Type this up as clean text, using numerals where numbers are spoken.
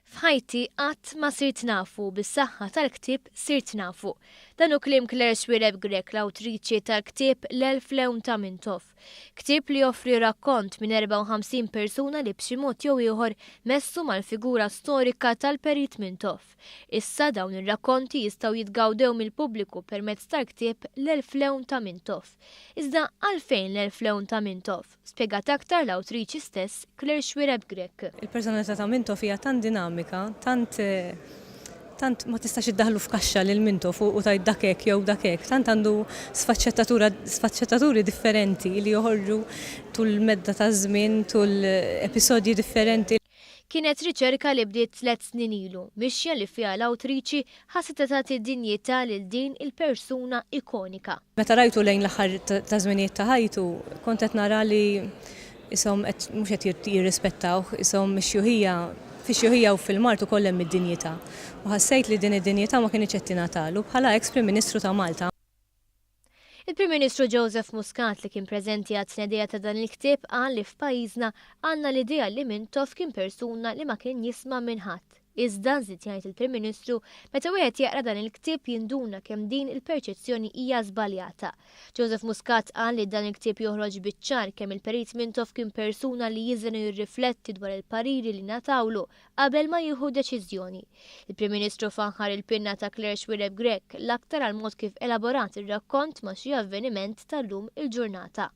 F'ħajti qatt ma sirt nafu bis-saħħa tal-ktieb sirt nafu. Dan hu kliem l-Erf l-awtriċi tal-ktieb Lewn ta' Mintoff. Ktieb li joffri rakkont minn 54 persuna li b'xi mod jew ieħor messu mal-figura storika tal-perit Mintoff. Issa dawn ir-rakkonti jistgħu jitgawdew mill-pubbliku permezz tal-ktieb Lewn ta' Mintoff. Iżda għalfejn Lewn ta' Mintoff? Spjegat aktar l-awtriċi stess l-Erf. Il-personalità ta' Mintoff hija tant dinamika, tant ma tistax iddaħlu f'kaxxa lil Mintoff u tajt dakek jew dakek, tant għandu sfaċċettaturi differenti li joħorġu tul medda ta' żmien, tul episodji differenti. Kienet riċerka li bdiet 3 snin ilu, mixja li fiha l-awtriċi ħasset tagħti dinjità lil din il-persuna ikonika. Meta rajtu lejn l-aħħar ta' żminijiet ta' ħajtu, kont qed nara li isom mhux qed jirrispettawh, isom fix-xuħija u fil-Mart ukoll hemm id-dinjità. U ħassejt li din id-dinjità ma kienx qed tingħatalu bħala ex-Prim Ministru ta' Malta. Il-Prim Ministru Joseph Muscat li kien preżenti għat Tnieda ta' dan il-ktieb qal li f'pajjiżna għandna l-idea li Mintoff kien persuna li ma kien jisma' minn ħadd. Iżda żied jgħid il-Prim Ministru meta wieħed jaqra dan il-ktieb jinduna kemm din il-perċezzjoni hija żbaljata. Joseph Muscat qal li dan il-ktieb joħroġ biċ-ċar kemm il-perit Mintoff kien persuna li jiżen jirrifletti dwar il-pariri li natawlu qabel ma jieħu deċiżjoni. Il-Prim Ministru fanħar il-pinna ta' l-Erf l-aktar għal mod kif elaborat ir-rakkont ma' xi avveniment tal-lum il-ġurnata.